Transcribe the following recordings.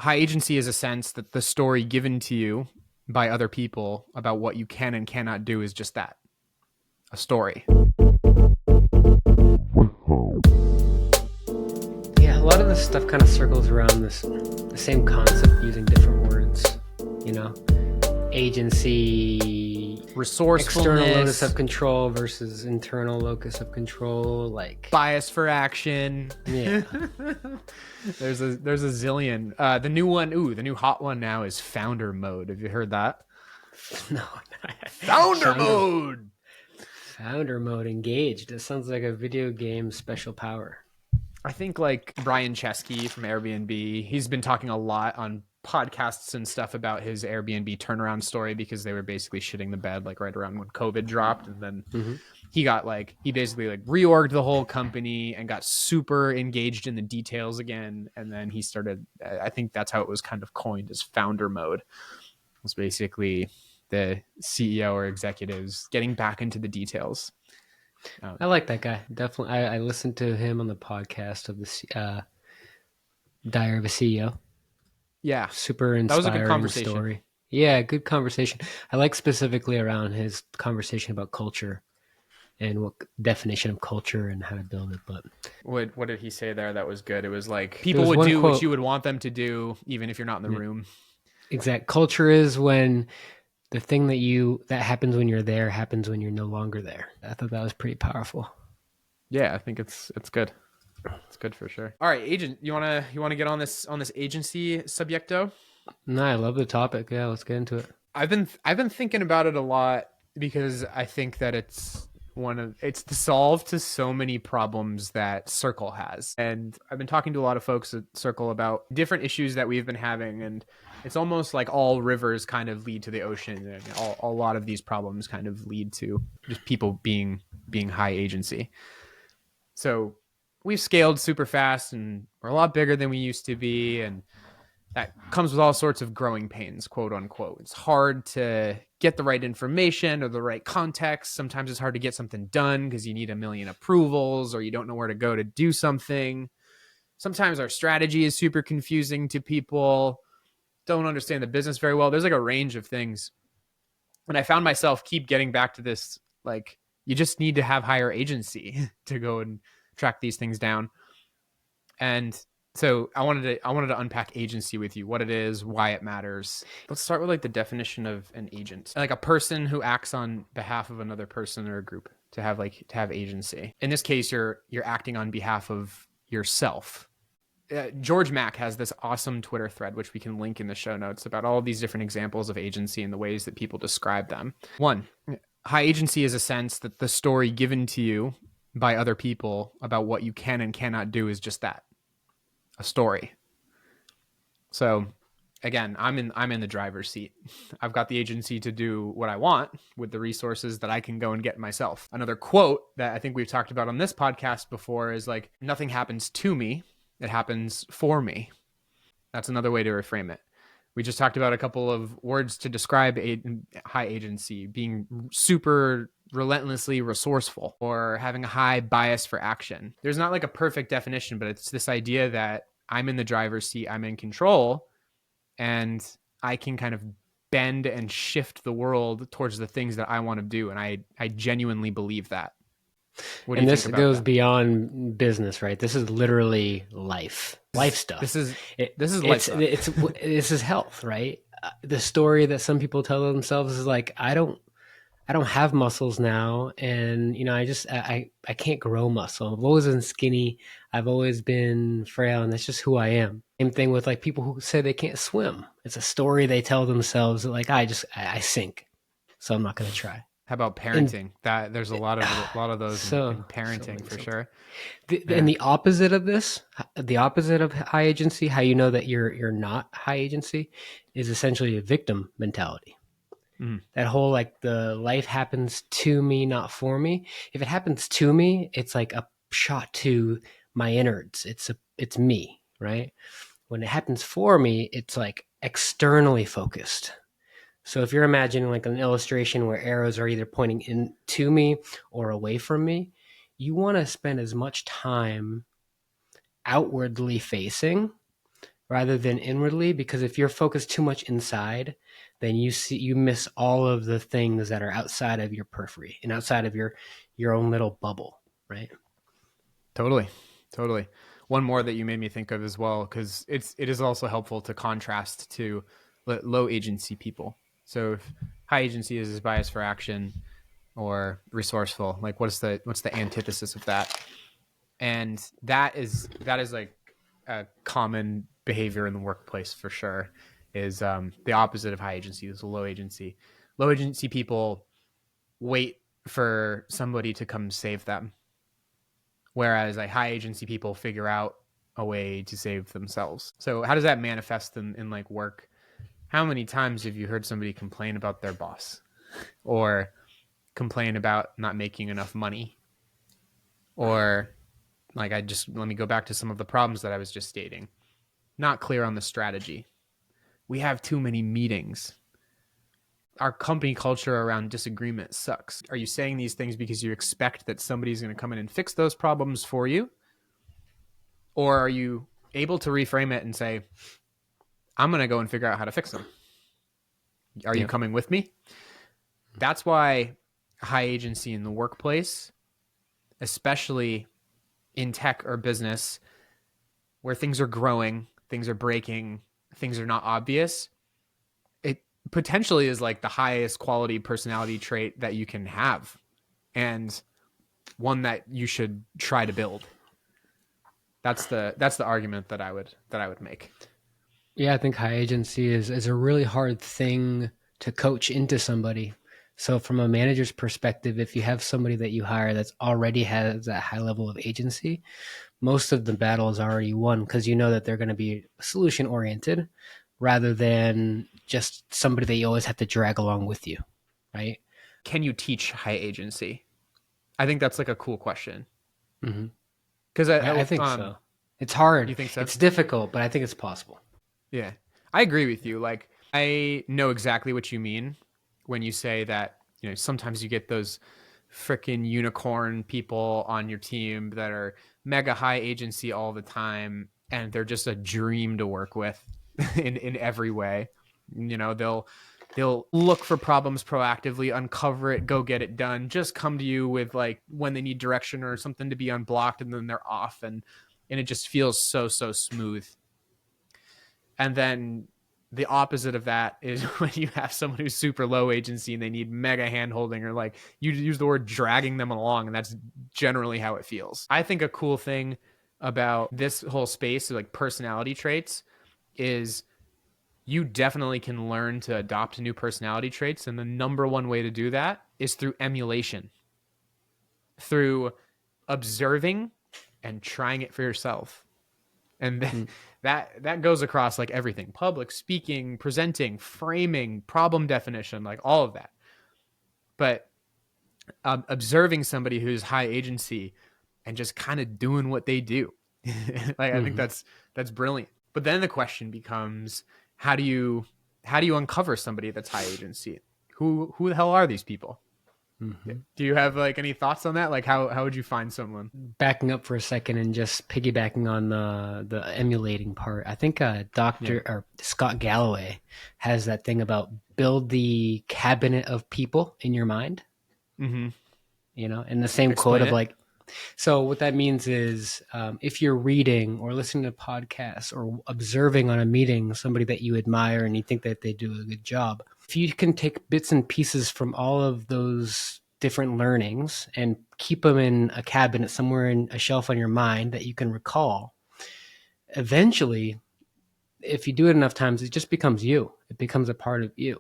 High agency is a sense that the story given to you by other people about what you can and cannot do is just that, a story. Yeah, a lot of this stuff kind of circles around the same concept using different words, agency, Resourcefulness, external locus of control versus internal locus of control, like bias for action. Yeah. There's a zillion. The new hot one now is founder mode. Have you heard that? No. Founder mode. Founder mode engaged. It sounds like a video game special power. I think like Brian Chesky from Airbnb, he's been talking a lot on podcasts and stuff about his Airbnb turnaround story because they were basically shitting the bed like right around when COVID dropped. And then he basically reorged the whole company and got super engaged in the details again. And then he started, I think that's how it was kind of coined as founder mode. It was basically the CEO or executives getting back into the details. I like that guy. Definitely. I listened to him on the podcast of the Diary of a CEO. Yeah. Super inspiring. That was a good conversation. Story. Yeah, good conversation. I like specifically around his conversation about culture and what definition of culture and how to build it. But what did he say there that was good? It was like people would do what you would want them to do even if you're not in the room. Exact. Culture is when the thing that happens when you're there happens when you're no longer there. I thought that was pretty powerful. Yeah, I think it's good. It's good for sure. All right, agent, you wanna get on this agency subjecto? No, I love the topic. Yeah, let's get into it. I've been thinking about it a lot because I think that it's the solve to so many problems that Circle has. And I've been talking to a lot of folks at Circle about different issues that we've been having, and it's almost like all rivers kind of lead to the ocean, and a lot of these problems kind of lead to just people being high agency. So we've scaled super fast and we're a lot bigger than we used to be, and that comes with all sorts of growing pains, quote unquote. It's hard to get the right information or the right context. Sometimes it's hard to get something done because you need a million approvals or you don't know where to go to do something. Sometimes our strategy is super confusing to people, don't understand the business very well. There's like a range of things. And I found myself keep getting back to this, like, you just need to have higher agency to go and track these things down. And so I wanted to unpack agency with you, what it is, why it matters. Let's start with like the definition of an agent, like a person who acts on behalf of another person or a group to have agency. In this case, you're acting on behalf of yourself. George Mack has this awesome Twitter thread, which we can link in the show notes, about all these different examples of agency and the ways that people describe them. One, high agency is a sense that the story given to you by other people about what you can and cannot do is just that, a story. So again, I'm in the driver's seat. I've got the agency to do what I want with the resources that I can go and get myself. Another quote that I think we've talked about on this podcast before is like, nothing happens to me, it happens for me. That's another way to reframe it. We just talked about a couple of words to describe high agency: being super relentlessly resourceful or having a high bias for action. There's not like a perfect definition, but it's this idea that I'm in the driver's seat, I'm in control, and I can kind of bend and shift the world towards the things that I want to do. And I genuinely believe that. What do you think about that? And this goes beyond business, right? This is literally life stuff. This is life stuff. This is health, right? The story that some people tell themselves is like, I don't have muscles now, and I can't grow muscle. I've always been skinny. I've always been frail, and that's just who I am. Same thing with like people who say they can't swim. It's a story they tell themselves, like I sink, so I'm not going to try. How about parenting? That there's a lot of those in parenting for sure. And the opposite of this, the opposite of high agency, how you know that you're not high agency, is essentially a victim mentality. That whole like the life happens to me, not for me. If it happens to me, it's like a shot to my innards. It's me, right? When it happens for me, it's like externally focused. So if you're imagining like an illustration where arrows are either pointing in to me or away from me, you want to spend as much time outwardly facing rather than inwardly, because if you're focused too much inside, then you miss all of the things that are outside of your periphery and outside of your own little bubble, right? Totally. Totally. One more that you made me think of as well, because it is also helpful to contrast to low agency people. So if high agency is bias for action or resourceful, like what's the antithesis of that? And that is like a common behavior in the workplace for sure. Is the opposite of high agency is low agency. Low agency people wait for somebody to come save them, whereas like high agency people figure out a way to save themselves. So how does that manifest in like work? How many times have you heard somebody complain about their boss or complain about not making enough money, or like let me go back to some of the problems that I was just stating. Not clear on the strategy. We have too many meetings. Our company culture around disagreement sucks. Are you saying these things because you expect that somebody's going to come in and fix those problems for you? Or are you able to reframe it and say, I'm going to go and figure out how to fix them? Are you Yep. coming with me? That's why high agency in the workplace, especially in tech or business, where things are growing, things are breaking, things are not obvious, it potentially is like the highest quality personality trait that you can have, and one that you should try to build. That's the argument that I would make. Yeah, I think high agency is a really hard thing to coach into somebody. So from a manager's perspective, if you have somebody that you hire that's already has that high level of agency, most of the battle is already won because you know that they're going to be solution oriented rather than just somebody that you always have to drag along with you, right? Can you teach high agency? I think that's like a cool question. Mm-hmm. Because I think so. It's hard. you think so? It's difficult, but I think it's possible. Yeah, I agree with you. Like, I know exactly what you mean when you say that, sometimes you get those freaking unicorn people on your team that are mega high agency all the time, and they're just a dream to work with in every way. They'll look for problems proactively, uncover it, go get it done, just come to you with like when they need direction or something to be unblocked, and then they're off, and it just feels so smooth. And then the opposite of that is when you have someone who's super low agency and they need mega hand holding, or like you use the word dragging them along, and that's generally how it feels. I think a cool thing about this whole space, like personality traits, is you definitely can learn to adopt new personality traits. And the number one way to do that is through emulation, through observing and trying it for yourself. And Mm. that goes across like everything: public speaking, presenting, framing, problem definition, like all of that. But observing somebody who's high agency and just kind of doing what they do, like I think Mm-hmm. that's brilliant. But then the question becomes, how do you uncover somebody that's high agency? Who the hell are these people? Mm-hmm. Do you have like any thoughts on that? Like how would you find someone? Backing up for a second and just piggybacking on the emulating part, I think Yeah. Dr. or Scott Galloway has that thing about build the cabinet of people in your mind, Mm-hmm. and the same quote Explain of it. like, so what that means is if you're reading or listening to podcasts or observing on a meeting somebody that you admire and you think that they do a good job, if you can take bits and pieces from all of those different learnings and keep them in a cabinet somewhere in a shelf on your mind that you can recall, eventually, if you do it enough times, it just becomes you. It becomes a part of you.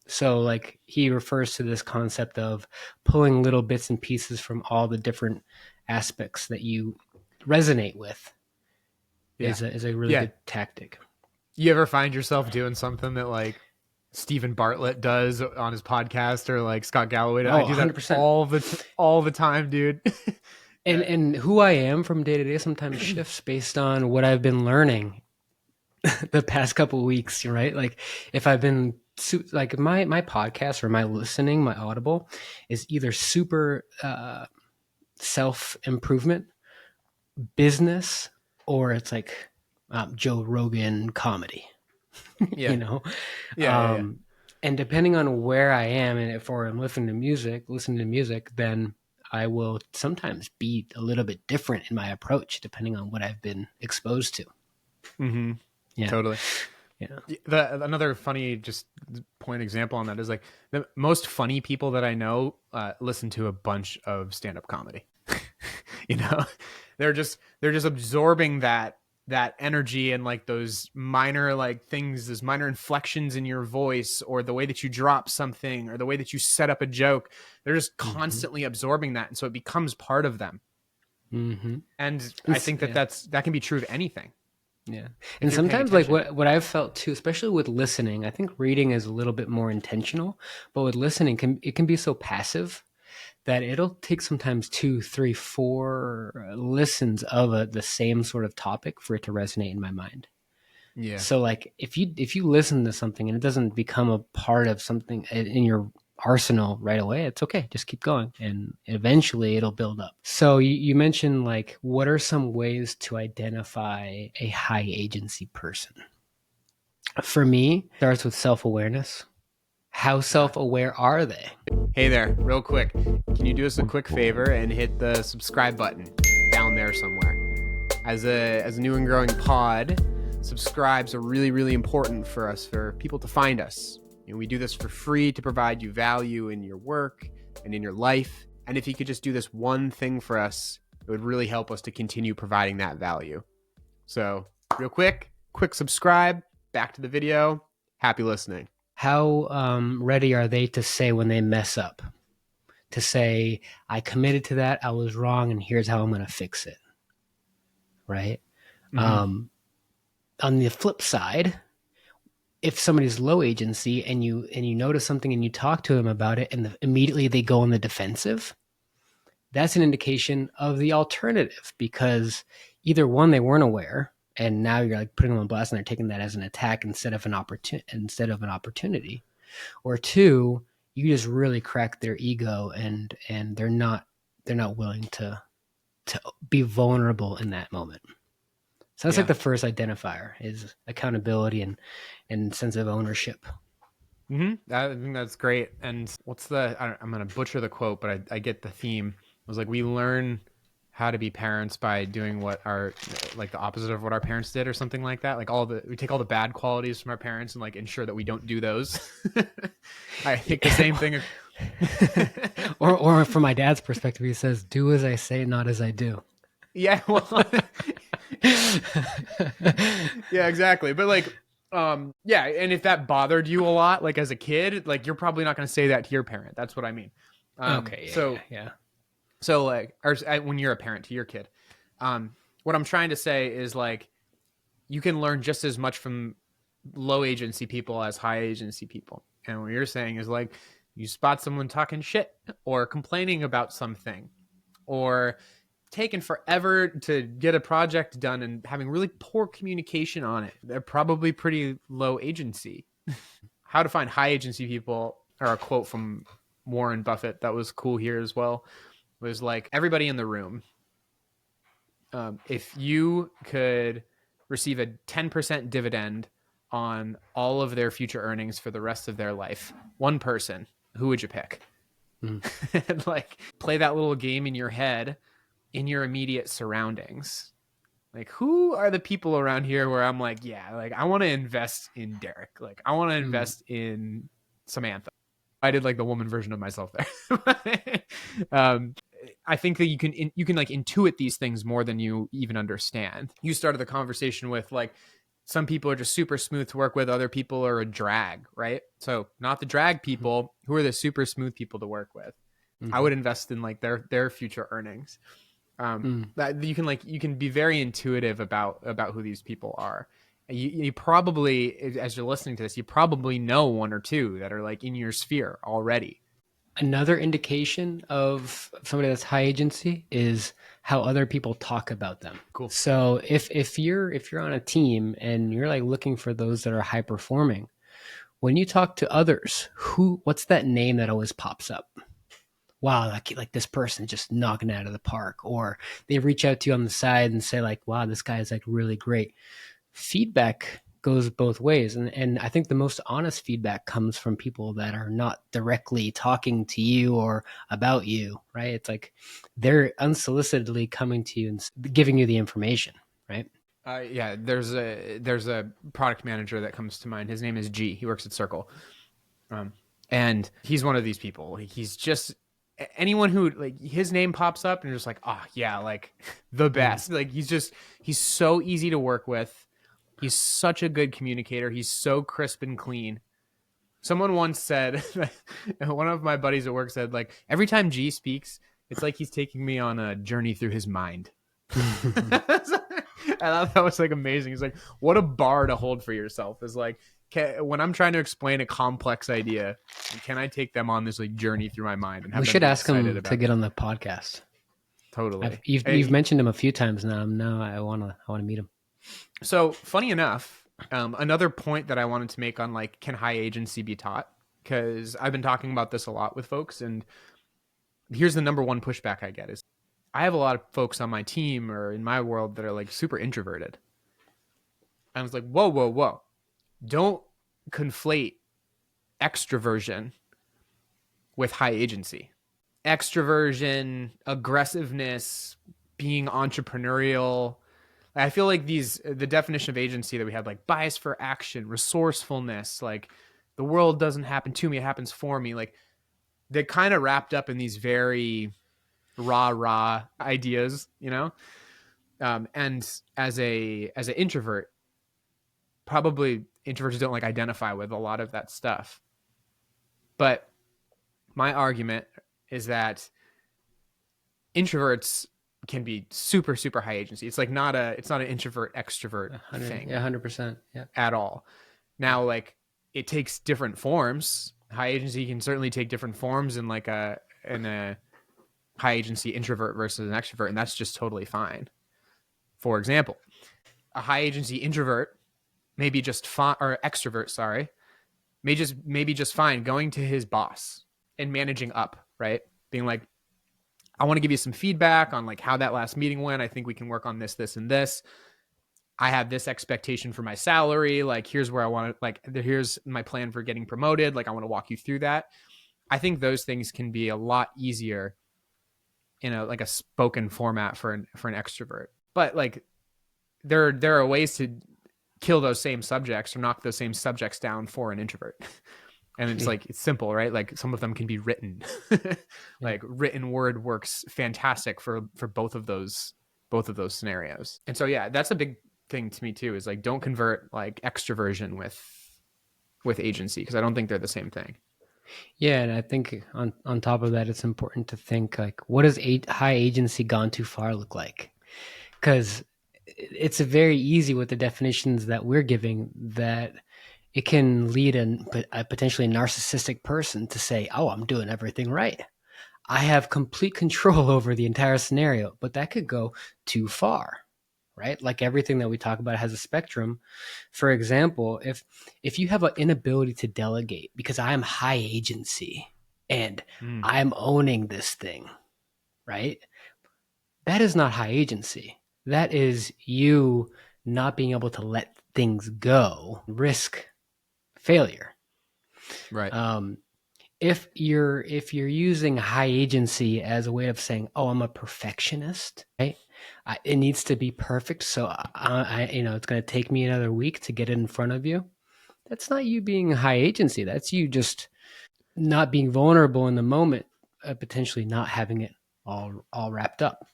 So, like, he refers to this concept of pulling little bits and pieces from all the different aspects that you resonate with Yeah. is a really Yeah. good tactic. You ever find yourself doing something that like Stephen Bartlett does on his podcast, or like Scott Galloway? I Oh, do that 100%. all the time, dude. And who I am from day to day sometimes shifts based on what I've been learning the past couple of weeks, right? Like if I've been like my podcast or my listening, my Audible is either super self improvement, business, or it's like Joe Rogan comedy, Yeah. you know? Yeah. Yeah. Yeah. Um, and depending on where I am and if I'm listening to music, then I will sometimes be a little bit different in my approach depending on what I've been exposed to. Mm-hmm. Yeah. Totally. Yeah. Another funny just point example on that is like the most funny people that I know listen to a bunch of stand-up comedy. You know, they're just absorbing that energy and like those minor like things, those minor inflections in your voice or the way that you drop something or the way that you set up a joke. They're just Mm-hmm. constantly absorbing that, and so it becomes part of them. Mm-hmm. And I think that Yeah. that can be true of anything Yeah. if And you're paying sometimes like attention. what I've felt too, especially with listening, I think reading is a little bit more intentional, but with listening it can be so passive that it'll take sometimes two, three, four listens of the same sort of topic for it to resonate in my mind. Yeah. So like if you listen to something and it doesn't become a part of something in your arsenal right away, it's okay. Just keep going and eventually it'll build up. So you mentioned like what are some ways to identify a high agency person? For me, it starts with self-awareness. How Okay. self-aware are they? Hey there, real quick. Can you do us a quick favor and hit the subscribe button down there somewhere? As a new and growing pod, subscribes are really important for us, for people to find us. We do this for free to provide you value in your work and in your life. And if you could just do this one thing for us, it would really help us to continue providing that value. So, real quick subscribe. Back to the video. Happy listening. How ready are they to say when they mess up? To say, I committed to that, I was wrong, and here's how I'm going to fix it. Right? Mm-hmm. Um, on the flip side, if somebody's low agency and you notice something and you talk to them about it and immediately they go on the defensive, that's an indication of the alternative because either one, they weren't aware and now you're like putting them on blast and they're taking that as an attack instead of an opportunity, or two, you just really crack their ego and they're not willing to be vulnerable in that moment. So that's like Yeah. the first identifier is accountability and sense of ownership. I think that's great. And what's I'm going to butcher the quote, but I get the theme. It was like, we learn how to be parents by doing what our, like the opposite of what our parents did or something like that. Like we take all the bad qualities from our parents and like ensure that we don't do those. I think the same thing. or from my dad's perspective, he says, "Do as I say, not as I do." Yeah. Well, yeah, exactly. But like, yeah. And if that bothered you a lot, like as a kid, like you're probably not going to say that to your parent. That's what I mean. Okay, So yeah. So like, or when you're a parent to your kid, what I'm trying to say is like, you can learn just as much from low agency people as high agency people. And what you're saying is like, you spot someone talking shit or complaining about something or taking forever to get a project done and having really poor communication on it. They're probably pretty low agency. How to find high agency people, or a quote from Warren Buffett that was cool here as well, was like, everybody in the room, if you could receive a 10% dividend on all of their future earnings for the rest of their life, one person, who would you pick? Mm. And like, play that little game in your head in your immediate surroundings. Like, who are the people around here where I'm like, yeah, like I want to invest in Derek. Like, I want to Mm. invest in Samantha. I did like the woman version of myself there. um, I think that you can like intuit these things more than you even understand. You started the conversation with like, some people are just super smooth to work with, other people are a drag, right? So not the drag Mhm. people, who are the super smooth people to work with. I Mhm. would invest in like their future earnings. Mm. That you can be very intuitive about who these people are. You probably, as you're listening to this, you probably know one or two that are like in your sphere already. Another indication of somebody that's high agency is how other people talk about them. Cool. So if you're on a team and you're like looking for those that are high performing, when you talk to others, what's that name that always pops up? Wow, like this person just knocking it out of the park, or they reach out to you on the side and say like, wow, this guy is like really great. feedback goes both ways. And I think the most honest feedback comes from people that are not directly talking to you or about you, right? It's like they're unsolicitedly coming to you and giving you the information, right? Yeah, there's a product manager that comes to mind. His name is G. He works at Circle, um, and he's one of these people. Like, he's just anyone who like his name pops up and you're just like, oh yeah, like the Mm. best. Like he's so easy to work with. He's such a good communicator. He's so crisp and clean. Someone once said, one of my buddies at work said, like every time G speaks, it's like he's taking me on a journey through his mind. I thought that was like amazing. It's like, what a bar to hold for yourself is like, when I'm trying to explain a complex idea, can I take them on this like journey through my mind and We have them should be ask excited him to about get it? on the podcast. Totally. You've mentioned him a few times now. Now I want to meet him. So funny enough, another point that I wanted to make on like, can high agency be taught? Because I've been talking about this a lot with folks, and here's the number one pushback I get is I have a lot of folks on my team or in my world that are like super introverted. I was like, whoa, whoa, whoa. Don't conflate extroversion with high agency. Extroversion, aggressiveness, being entrepreneurial. I feel like the definition of agency that we have, like bias for action, resourcefulness, like the world doesn't happen to me, it happens for me. Like they're kind of wrapped up in these very rah ideas, you know? And as an introvert, probably introverts don't like identify with a lot of that stuff. But my argument is that introverts can be super high agency. It's like it's not an introvert extrovert 100, yeah, thing 100%. Yeah. at all. Now, like it takes different forms. High agency can certainly take different forms in a high agency introvert versus an extrovert, and that's just totally fine. For example, a high agency introvert maybe just fine, or extrovert, sorry, maybe just fine going to his boss and managing up, right? Being like, I want to give you some feedback on like how that last meeting went. I think we can work on this, and this. I have this expectation for my salary. Like, here's where I want to, like, here's my plan for getting promoted. Like, I want to walk you through that. I think those things can be a lot easier in a spoken format for an extrovert. But like, there are ways to kill those same subjects or knock those same subjects down for an introvert. And it's Yeah. like, it's simple, right? Like some of them can be written. Yeah. Like written word works fantastic for both of those scenarios. And so yeah, that's a big thing to me too, is like don't convert like extroversion with agency, because I don't think they're the same thing. Yeah, and I think on top of that, it's important to think like, what does high agency gone too far look like? Because it's very easy with the definitions that we're giving that it can lead a potentially narcissistic person to say, "Oh, I'm doing everything right. I have complete control over the entire scenario." But that could go too far, right? Like everything that we talk about has a spectrum. For example, if you have an inability to delegate because I am high agency and Mm, I'm owning this thing, right? That is not high agency. That is you not being able to let things go, risk failure. right. Um, if you're using high agency as a way of saying, "Oh, I'm a perfectionist," right? It needs to be perfect, so it's going to take me another week to get it in front of you. That's not you being high agency. That's you just not being vulnerable in the moment, potentially not having it all wrapped up.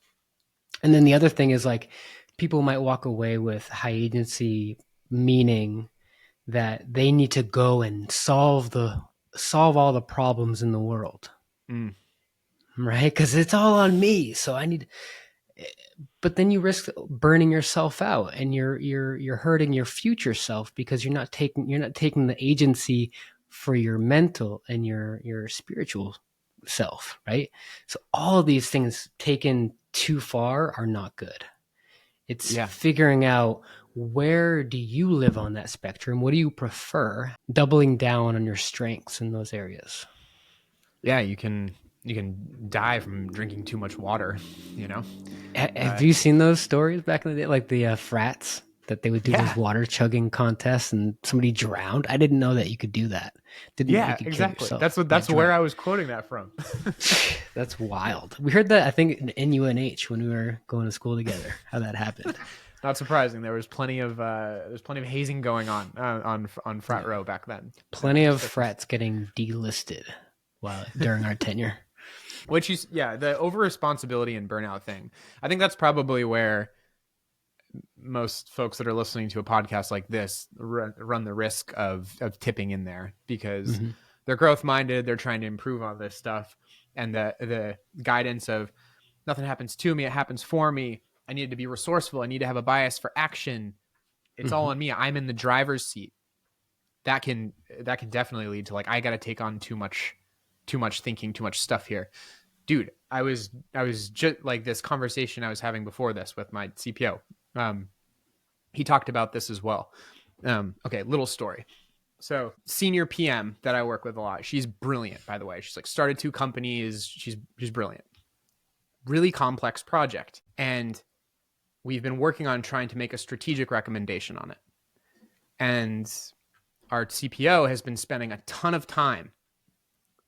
And then the other thing is like people might walk away with high agency meaning that they need to go and solve all the problems in the world, Mm, right? Because it's all on me. So I need, but then you risk burning yourself out, and you're hurting your future self because you're not taking the agency for your mental and your spiritual self, right? So all of these things taken too far are not good. It's yeah. figuring out where do you live on that spectrum? What do you prefer? Doubling down on your strengths in those areas. Yeah, you can die from drinking too much water, you know? Have Uh, you seen those stories back in the day, like the frats? that they would do those Yeah. water chugging contests and somebody drowned. I didn't know that you could do that. Didn't know you Yeah, could kill exactly. yourself That's where mid-drown. I was quoting that from. That's wild. We heard that, I think, in UNH when we were going to school together, how that happened. Not surprising. There's plenty of hazing going on frat Yeah. row back then. Plenty of frats getting delisted while during our tenure. Which is, yeah, the over responsibility and burnout thing. I think that's probably where most folks that are listening to a podcast like this run the risk of tipping in there, because they're growth minded, they're trying to improve on this stuff, and the guidance of nothing happens to me, it happens for me. I need to be resourceful. I need to have a bias for action. It's all on me. I'm in the driver's seat. That can definitely lead to, like, I got to take on too much thinking, too much stuff here. Dude, I was just like, this conversation I was having before this with my CPO. He talked about this as well. Okay, little story. So, senior PM that I work with a lot. She's brilliant, by the way. She's like started 2 companies. She's brilliant. Really complex project, and we've been working on trying to make a strategic recommendation on it. And our CPO has been spending a ton of time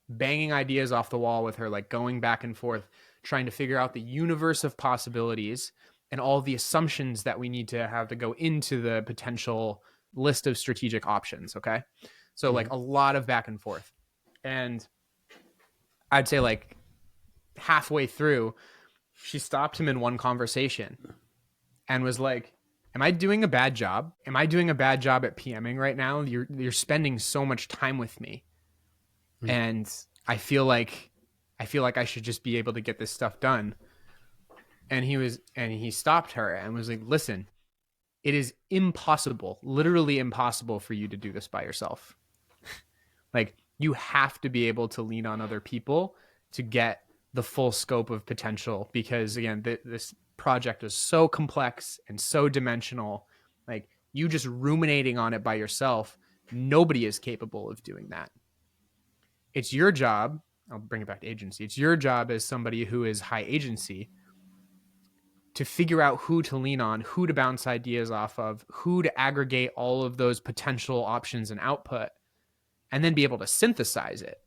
banging ideas off the wall with her, like going back and forth, trying to figure out the universe of possibilities and all the assumptions that we need to have to go into the potential list of strategic options. Okay. So, like, a lot of back and forth. And I'd say, like, halfway through, she stopped him in one conversation and was like, am I doing a bad job? Am I doing a bad job at PMing right now? You're spending so much time with me. And I feel like I should just be able to get this stuff done. And he stopped her and was like, listen, it is impossible, literally impossible for you to do this by yourself. Like, you have to be able to lean on other people to get the full scope of potential, because, again, this project is so complex and so dimensional. Like, you just ruminating on it by yourself, nobody is capable of doing that. It's your job. I'll bring it back to agency. It's your job as somebody who is high agency to figure out who to lean on, who to bounce ideas off of, who to aggregate all of those potential options and output, and then be able to synthesize it.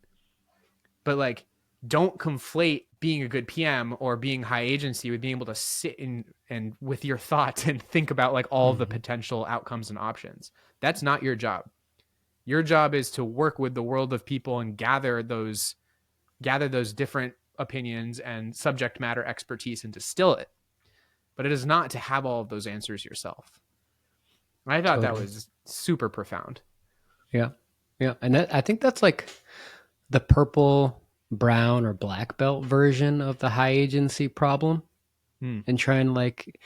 But, like, don't conflate being a good PM or being high agency with being able to sit in and with your thoughts and think about, like, all the potential outcomes and options. That's not your job. Your job is to work with the world of people and gather those different opinions and subject matter expertise and distill it. But it is not to have all of those answers yourself. I thought that was super profound. Yeah. Yeah. And I think that's like the purple, brown, or black belt version of the high agency problem. And trying, like,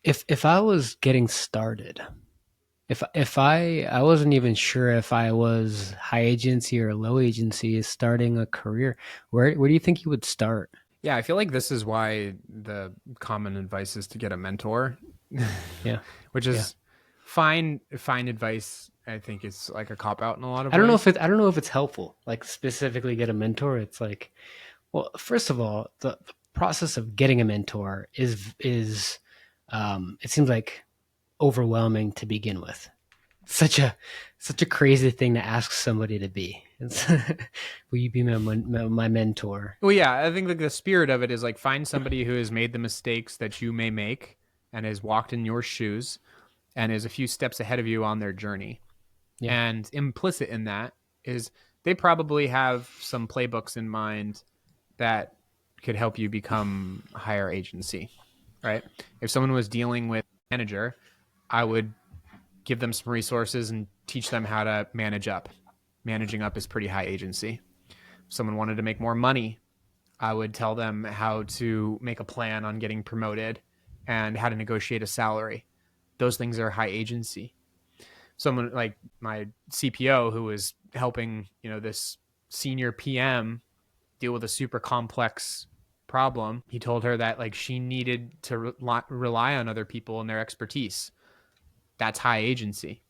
if I was getting started, if I wasn't even sure if I was high agency or low agency starting a career, where do you think you would start? Yeah, I feel like this is why the common advice is to get a mentor. Yeah. Which is fine advice. I think it's like a cop out in a lot of I don't know ways. if I don't know if it's helpful, like, specifically get a mentor. It's like, well, first of all, the process of getting a mentor is it seems like overwhelming to begin with. Such a crazy thing to ask somebody to be. Will you be my mentor? Well, yeah, I think, like, the spirit of it is, like, find somebody who has made the mistakes that you may make and has walked in your shoes and is a few steps ahead of you on their journey. Yeah. And implicit in that is they probably have some playbooks in mind that could help you become higher agency, right? If someone was dealing with a manager, I would give them some resources and teach them how to manage up. Managing up is pretty high agency. If someone wanted to make more money, I would tell them how to make a plan on getting promoted and how to negotiate a salary. Those things are high agency. Someone like my CPO, who was helping, this senior PM deal with a super complex problem, he told her that, like, she needed to rely on other people and their expertise. That's high agency.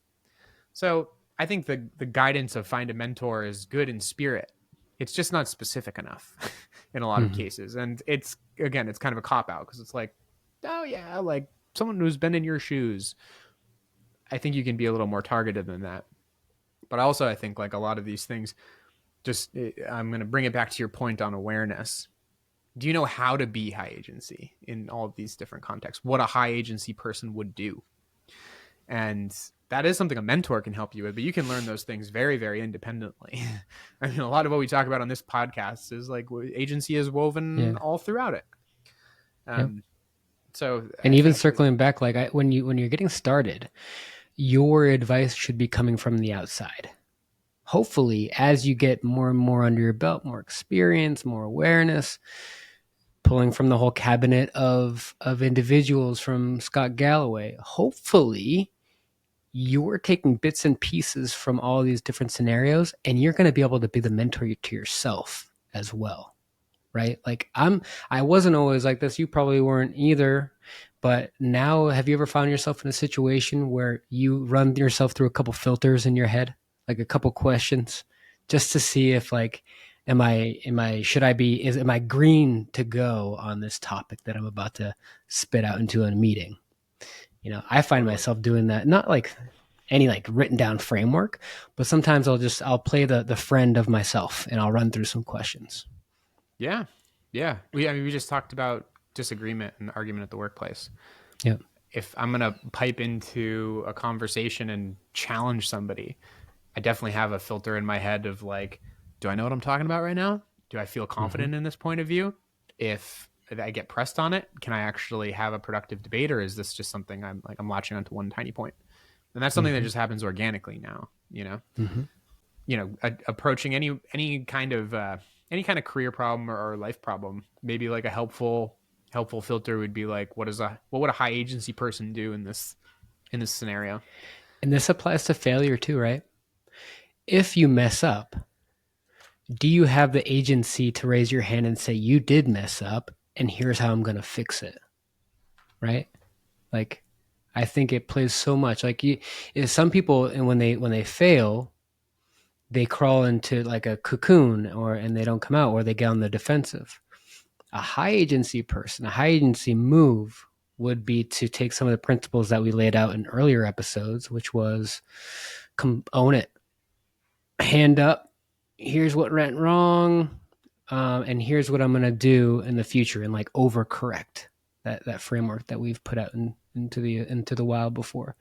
So I think the guidance of find a mentor is good in spirit. It's just not specific enough in a lot of cases. And it's kind of a cop out, because it's like, oh yeah, like someone who's been in your shoes. I think you can be a little more targeted than that. But also, I think like a lot of these things, just I'm going to bring it back to your point on awareness. Do you know how to be high agency in all of these different contexts? What a high agency person would do. And that is something a mentor can help you with, but you can learn those things very, very independently. I mean, a lot of what we talk about on this podcast is like agency is woven Yeah. all throughout it. Yep. So And I even think, circling back, like when you're getting started, your advice should be coming from the outside. Hopefully, as you get more and more under your belt, more experience, more awareness, pulling from the whole cabinet of individuals from Scott Galloway, hopefully you're taking bits and pieces from all these different scenarios and you're going to be able to be the mentor to yourself as well, right? Like I wasn't always like this. You probably weren't either. But now, have you ever found yourself in a situation where you run yourself through a couple filters in your head, like a couple questions, just to see if like, am I green to go on this topic that I'm about to spit out into a meeting? I find totally. myself doing that, not like any like written down framework, but sometimes I'll play the friend of myself and I'll run through some questions. Yeah. Yeah. We just talked about disagreement and argument at the workplace. Yeah. If I'm going to pipe into a conversation and challenge somebody, I definitely have a filter in my head of like, do I know what I'm talking about right now? Do I feel Mm-hmm. confident in this point of view? If I get pressed on it, can I actually have a productive debate, or is this just something I'm latching onto one tiny point? And that's something that Mm-hmm. just happens organically now. Mm-hmm. Approaching any kind of career problem or life problem, maybe like a helpful filter would be like, what would a high agency person do in this scenario? And this applies to failure too, right? If you mess up, do you have the agency to raise your hand and say, you did mess up and here's how I'm going to fix it? Right? Like, I think it plays so much. Like, some people, and when they fail, they crawl into like a cocoon and they don't come out, or they get on the defensive. A high agency person, a high agency move would be to take some of the principles that we laid out in earlier episodes, which was own it, hand up. Here's what went wrong, and here's what I'm going to do in the future, and like overcorrect that framework that we've put out into the wild before.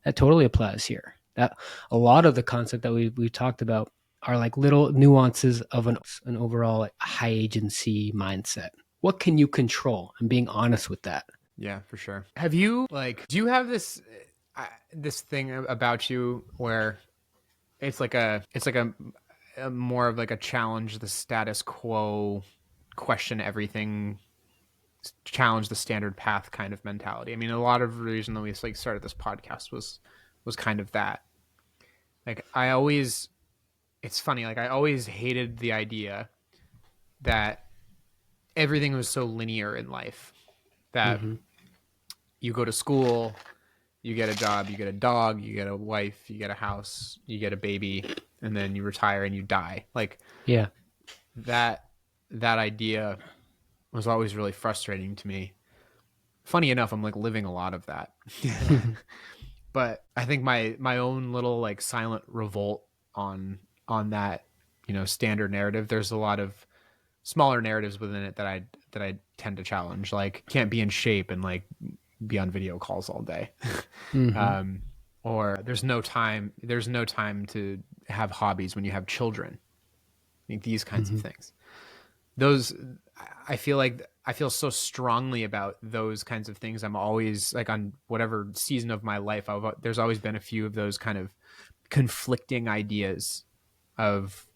That totally applies here. That a lot of the concept that we talked about are like little nuances of an overall like high agency mindset. What can you control? And being honest with that. Yeah, for sure. Have you do you have this thing about you where it's like a more of like a challenge the status quo, question everything, challenge the standard path kind of mentality? I mean, a lot of the reason that we like started this podcast was kind of that. Like it's funny. Like I always hated the idea that everything was so linear in life. That Mm-hmm. you go to school, you get a job, you get a dog, you get a wife, you get a house, you get a baby, and then you retire and you die. Like Yeah. that that idea was always really frustrating to me. Funny enough, I'm like living a lot of that. But I think my own little like silent revolt on that, standard narrative. There's a lot of smaller narratives within it that I tend to challenge. Like can't be in shape and like be on video calls all day. Mm-hmm. um, or there's no time to have hobbies when you have children. Like these kinds of Mm-hmm. things. I feel so strongly about those kinds of things. I'm always like on whatever season of my life, there's always been a few of those kind of conflicting ideas of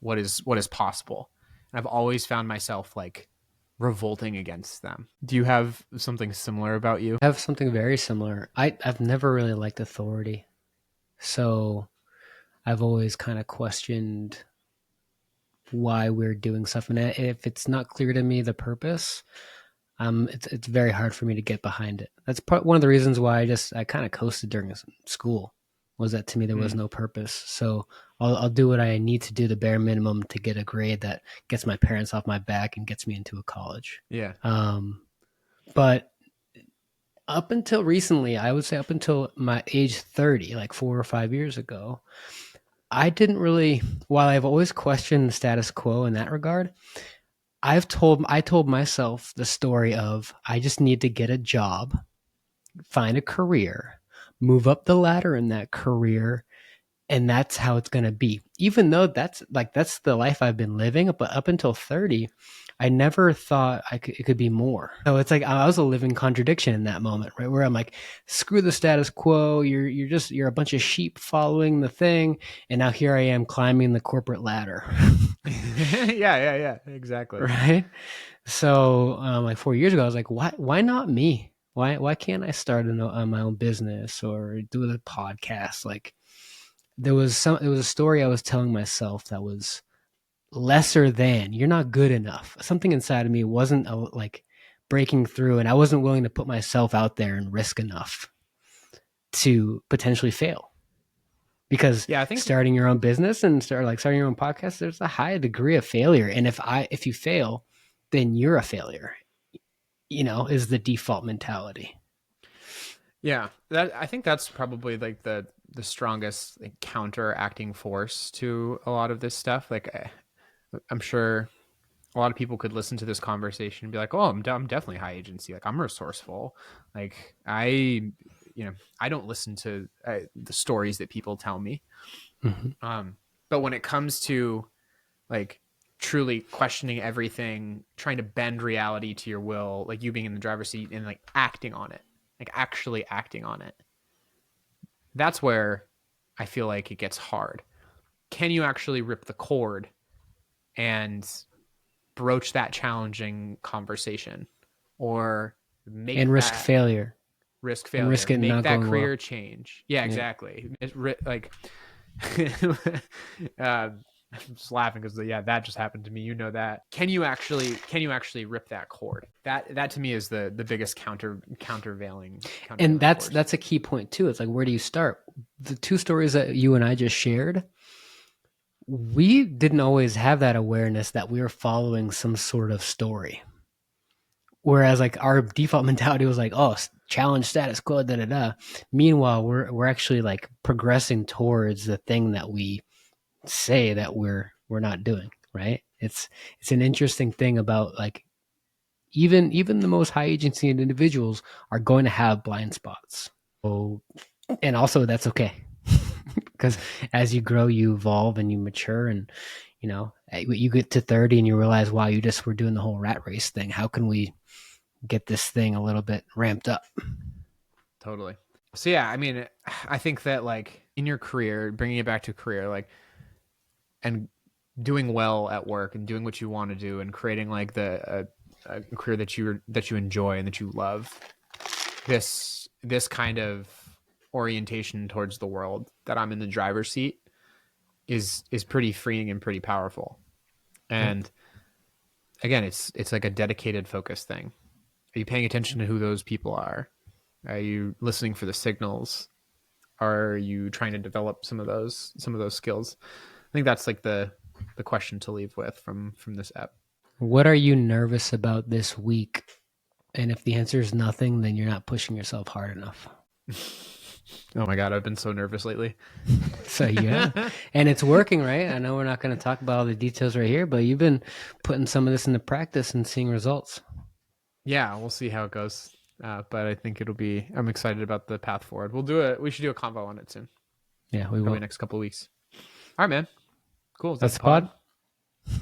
what is possible. And I've always found myself like revolting against them. Do you have something similar about you? I have something very similar. I've never really liked authority. So I've always kind of questioned why we're doing stuff. And if it's not clear to me the purpose, it's very hard for me to get behind it. That's one of the reasons why I kind of coasted during school, was that to me there was Mm, no purpose. So I'll do what I need to do, the bare minimum, to get a grade that gets my parents off my back and gets me into a college. yeah. Um, but Up until recently, I would say up until my age 30, like 4 or 5 years ago, I didn't really, while I've always questioned the status quo in that regard, I told myself the story of I just need to get a job, find a career, move up the ladder in that career, and that's how it's going to be. Even though that's the life I've been living, but up until 30, I never thought it could be more. So it's like I was a living contradiction in that moment, right? Where I'm like, screw the status quo. You're a bunch of sheep following the thing, and now here I am climbing the corporate ladder. Yeah, exactly. Right. So like 4 years ago, I was like, why not me? Why can't I start my own business or do a podcast? Like it was a story I was telling myself that was lesser than, you're not good enough. Something inside of me wasn't like breaking through, and I wasn't willing to put myself out there and risk enough to potentially fail. Because Yeah, I think starting your own business and starting your own podcast, there's a high degree of failure. And if you fail, then you're a failure, is the default mentality. Yeah, I think that's probably like the strongest like, counteracting force to a lot of this stuff. Like I'm sure a lot of people could listen to this conversation and be like, "Oh, I'm definitely high agency. Like I'm resourceful. Like I don't listen to the stories that people tell me." Mm-hmm. But when it comes to like truly questioning everything, trying to bend reality to your will, like you being in the driver's seat and like acting on it, like actually acting on it, that's where I feel like it gets hard. Can you actually rip the cord and broach that challenging conversation, or make And risk that failure. risk And risk failure, it make not that going career well. change? Yeah, exactly. Like I'm just laughing because that just happened to me. You know that. Can you actually rip that cord? That to me is the biggest countervailing And force. that's a key point too. It's like, where do you start? The two stories that you and I just shared, we didn't always have that awareness that we were following some sort of story. Whereas like our default mentality was like, oh, challenge status quo, da da da. Meanwhile, we're actually like progressing towards the thing that we say that we're not doing, right? It's an interesting thing about like even the most high agency individuals are going to have blind spots. So, and also that's okay. Because as you grow, you evolve and you mature, and you get to 30 and you realize, wow, you just were doing the whole rat race thing. How can we get this thing a little bit ramped up? Totally. So yeah, I mean, I think that like in your career, bringing it back to career, like, and doing well at work and doing what you want to do and creating like a career that you enjoy and that you love, this kind of orientation towards the world that I'm in the driver's seat is pretty freeing and pretty powerful. And again, it's like a dedicated focus thing. Are you paying attention to who those people are? Are you listening for the signals? Are you trying to develop some of those skills? I think that's like the question to leave with from this app. What are you nervous about this week? And if the answer is nothing, then you're not pushing yourself hard enough. Oh my God, I've been so nervous lately. So yeah, and it's working, right? I know we're not going to talk about all the details right here, but you've been putting some of this into practice and seeing results. Yeah, we'll see how it goes. But I think I'm excited about the path forward. We should do a convo on it soon. Yeah, we Probably will. next couple of weeks. All right, man. Cool. That's the pod?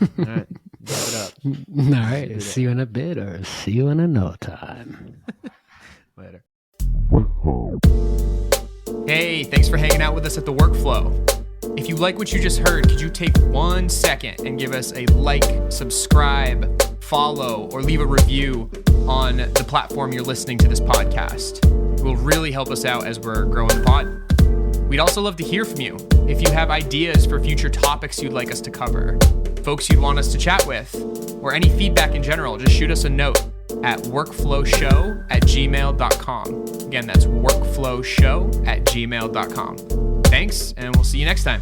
All right. Wrap it up. All right. See you in a bit, or see you in no time. Later. Hey, thanks for hanging out with us at The Workflow. If you like what you just heard, could you take 1 second and give us a like, subscribe, follow, or leave a review on the platform you're listening to this podcast? It will really help us out as we're growing the pod. We'd also love to hear from you. If you have ideas for future topics you'd like us to cover, folks you'd want us to chat with, or any feedback in general, just shoot us a note at workflowshow@gmail.com. Again, that's workflowshow@gmail.com. Thanks, and we'll see you next time.